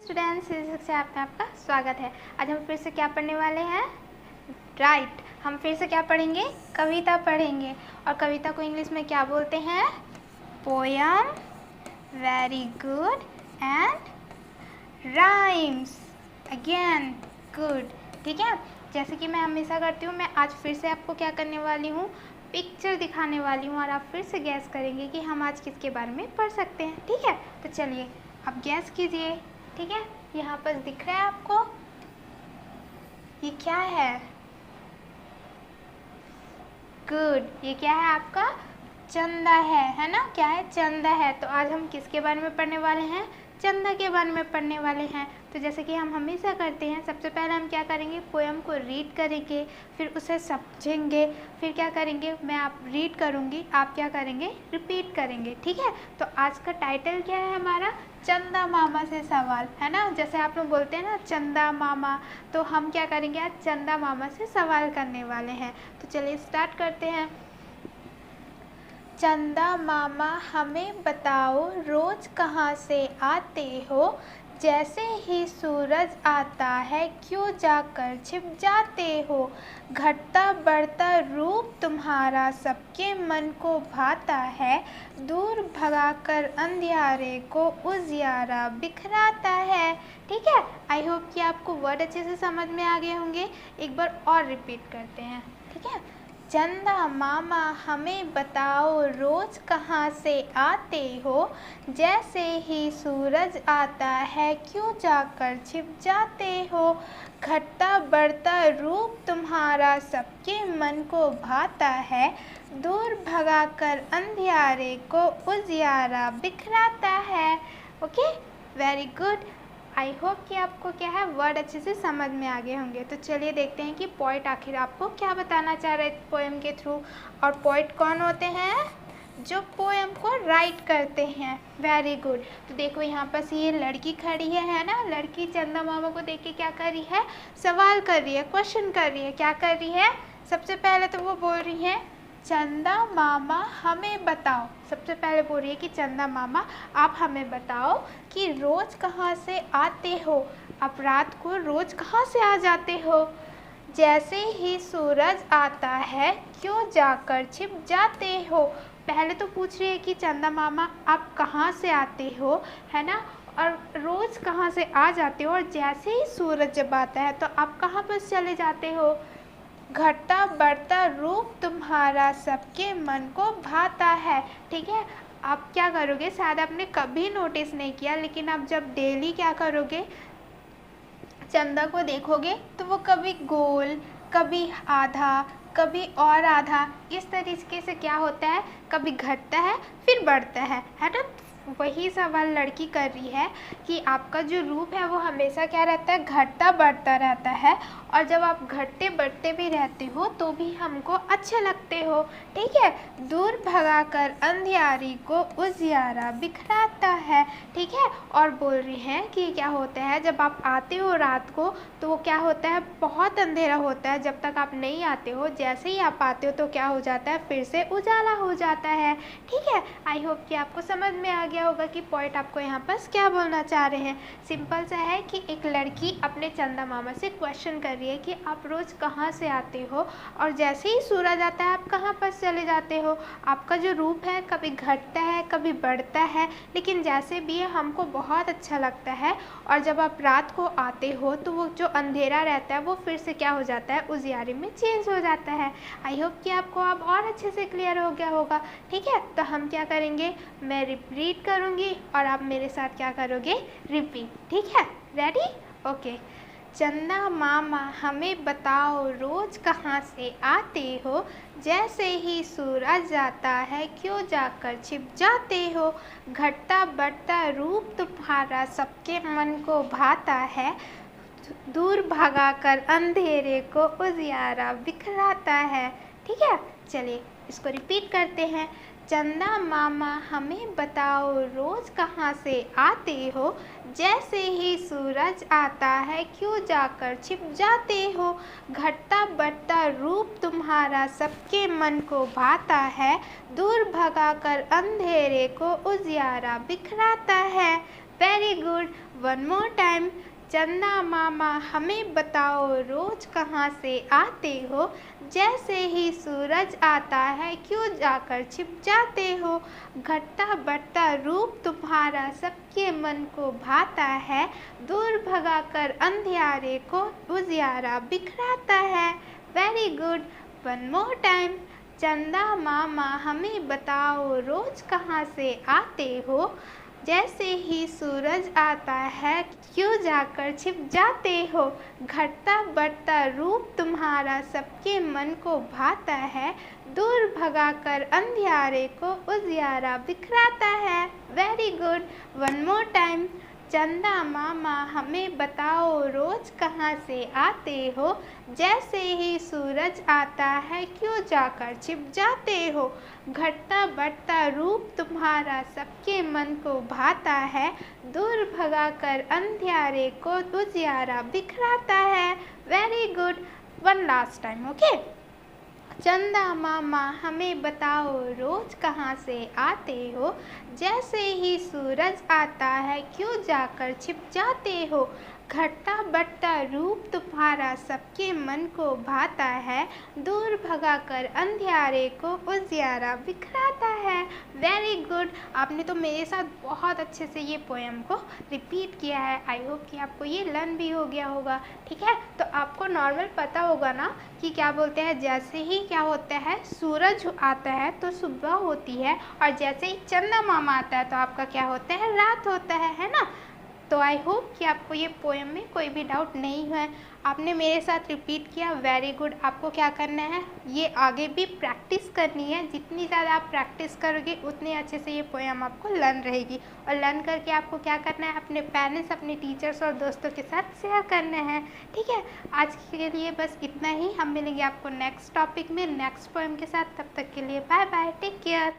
Students, इस कक्षा में आपका स्वागत है। आज हम फिर से क्या पढ़ने वाले हैं? राइट, हम फिर से क्या पढ़ेंगे? कविता पढ़ेंगे। और कविता को इंग्लिश में क्या बोलते हैं? Poem. Very good. And rhymes. Again good. ठीक है, जैसे कि मैं हमेशा करती हूँ, मैं आज फिर से आपको क्या करने वाली हूँ? पिक्चर दिखाने वाली हूँ और आप फिर से गैस करेंगे कि हम आज किसके बारे में पढ़ सकते हैं। ठीक है, तो चलिए आप गैस कीजिए। ठीक है, यहाँ पर दिख रहा है आपको? ये क्या है? गुड, ये क्या है आपका? चंदा है ना? क्या है? चंदा है। तो आज हम किसके बारे में पढ़ने वाले हैं? चंदा के बारे में पढ़ने वाले हैं। तो जैसे कि हम हमेशा करते हैं, सबसे पहले हम क्या करेंगे? पोयम को रीड करेंगे, फिर उसे समझेंगे, फिर क्या करेंगे? मैं आप रीड करूँगी, आप क्या करेंगे? रिपीट करेंगे। ठीक है, तो आज का टाइटल क्या है हमारा? चंदा मामा से सवाल, है ना? जैसे आप लोग बोलते हैं ना चंदा मामा, तो हम क्या करेंगे? आज चंदा मामा से सवाल करने वाले हैं। तो चलिए स्टार्ट करते हैं। चंदा मामा हमें बताओ, रोज कहाँ से आते हो? जैसे ही सूरज आता है क्यों जाकर छिप जाते हो? घटता बढ़ता रूप तुम्हारा सबके मन को भाता है, दूर भगाकर अंधियारे को उजियारा बिखराता है। ठीक है, आई होप कि आपको वर्ड अच्छे से समझ में आ गए होंगे। एक बार और रिपीट करते हैं। ठीक है, चंदा मामा हमें बताओ, रोज कहाँ से आते हो? जैसे ही सूरज आता है क्यों जाकर छिप जाते हो? घटता बढ़ता रूप तुम्हारा सबके मन को भाता है, दूर भगाकर अंधियारे को उजियारा बिखराता है। Okay, very good. I hope कि आपको क्या है, वर्ड अच्छे से समझ में आ गए होंगे। तो चलिए देखते हैं कि पोइट आखिर आपको क्या बताना चाह रहे हैं पोएम के थ्रू। और पोइट कौन होते हैं? जो पोएम को राइट करते हैं। Very good. तो देखो यहाँ पर ये लड़की खड़ी है ना? लड़की चंदा मामा को देख के क्या कर रही है? सवाल कर रही है, क्वेश्चन कर रही है। क्या कर रही है? सबसे पहले तो वो बोल रही है चंदा मामा हमें बताओ। सबसे पहले बोल रही है कि चंदा मामा आप हमें बताओ कि रोज कहाँ से आते हो? आप रात को रोज कहाँ से आ जाते हो? जैसे ही सूरज आता है क्यों जाकर छिप जाते हो? पहले तो पूछ रही है कि चंदा मामा आप कहाँ से आते हो, है ना? और रोज कहाँ से आ जाते हो, और जैसे ही सूरज जब आता है तो आप कहाँ पर चले जाते हो? घटता बढ़ता रूप तुम्हारा सबके मन को भाता है। ठीक है, आप क्या करोगे? शायद आपने कभी नोटिस नहीं किया, लेकिन आप जब डेली क्या करोगे, चंदा को देखोगे तो वो कभी गोल, कभी आधा, कभी और आधा, इस तरीके से क्या होता है, कभी घटता है फिर बढ़ता है ना? वही सवाल लड़की कर रही है कि आपका जो रूप है वो हमेशा क्या रहता है? घटता बढ़ता रहता है। और जब आप घटते बढ़ते भी रहते हो तो भी हमको अच्छे लगते हो। ठीक है, दूर भगाकर अंधियारी को उजियारा बिखराता है। ठीक है, और बोल रही हैं कि क्या होता है जब आप आते हो रात को तो वो क्या होता है? बहुत अंधेरा होता है जब तक आप नहीं आते हो। जैसे ही आप आते हो तो क्या हो जाता है? फिर से उजाला हो जाता है। ठीक है, आई होप कि आपको समझ में आ गया होगा कि पॉइंट आपको यहाँ पर क्या बोलना चाह रहे हैं। सिंपल सा है कि एक लड़की अपने चंदा मामा से क्वेश्चन कर रही है कि आप रोज़ कहाँ से आते हो, और जैसे ही सूरज आता है आप कहाँ पर चले जाते हो? आपका जो रूप है कभी घटता है कभी बढ़ता है, लेकिन जैसे भी है हमको बहुत अच्छा लगता है। और जब आप रात को आते हो तो वो जो अंधेरा रहता है वो फिर से क्या हो जाता है? उजियारे में चेंज हो जाता है। आई होप कि आपको अब और अच्छे से क्लियर हो गया होगा। ठीक है, तो हम क्या करेंगे, मैं रिपीट करूँगी और आप मेरे साथ क्या करोगे? रिपीट। ठीक है, रेडी? ओके। चंदा मामा हमें बताओ, रोज कहाँ से आते हो? जैसे ही सूरज आता है क्यों जाकर छिप जाते हो? घटता बढ़ता रूप तुम्हारा सबके मन को भाता है, दूर भगाकर अंधेरे को उजियारा बिखराता है। ठीक है, चलिए इसको रिपीट करते हैं। चंदा मामा हमें बताओ, रोज कहाँ से आते हो? जैसे ही सूरज आता है क्यों जाकर छिप जाते हो? घटता बढ़ता रूप तुम्हारा सबके मन को भाता है, दूर भगाकर अंधेरे को उजियारा बिखराता है। Very good. One more time. चंदा मामा हमें बताओ रोज कहाँ से आते हो, जैसे ही सूरज आता है क्यों जाकर छिप जाते हो। घटता बढ़ता रूप तुम्हारा सबके मन को भाता है, दूर भगाकर अंधियारे को उजियारा बिखराता है। Very good. One more time. चंदा मामा हमें बताओ रोज कहाँ से आते हो, जैसे ही सूरज आता है क्यों जाकर छिप जाते हो। घटता बढ़ता रूप तुम्हारा सबके मन को भाता है, दूर भगाकर अंधियारे को उजियारा बिखराता है। Very good. One more time. चंदा मामा हमें बताओ रोज कहाँ से आते हो, जैसे ही सूरज आता है क्यों जाकर छिप जाते हो। घटता बढ़ता रूप तुम्हारा सबके मन को भाता है, दूर भगाकर अंधियारे को उजियारा बिखराता है। Very good. One last time. Okay. चंदा मामा हमें बताओ रोज कहाँ से आते हो, जैसे ही सूरज आता है क्यों जाकर छिप जाते हो। घटता बढ़ता रूप तुम्हारा सबके मन को भाता है, दूर भगाकर अंधियारे को उजियारा बिखराता है। Very good. आपने तो मेरे साथ बहुत अच्छे से ये पोएम को रिपीट किया है। आई होप कि आपको ये लर्न भी हो गया होगा। ठीक है, तो आपको नॉर्मल पता होगा ना कि क्या बोलते हैं, जैसे ही क्या होता है सूरज आता है तो सुबह होती है, और जैसे ही चंदा मामा आता है तो आपका क्या होता है, रात होता है ना। तो आई होप कि आपको ये पोएम में कोई भी डाउट नहीं है। आपने मेरे साथ रिपीट किया। Very good. आपको क्या करना है, ये आगे भी प्रैक्टिस करनी है। जितनी ज़्यादा आप प्रैक्टिस करोगे उतने अच्छे से ये पोएम आपको लर्न रहेगी, और लर्न करके आपको क्या करना है, अपने पेरेंट्स, अपने टीचर्स और दोस्तों के साथ शेयर करना है। ठीक है, आज के लिए बस इतना ही। हम मिलेंगे आपको नेक्स्ट टॉपिक में नेक्स्ट पोएम के साथ। तब तक के लिए बाय बाय, टेक केयर।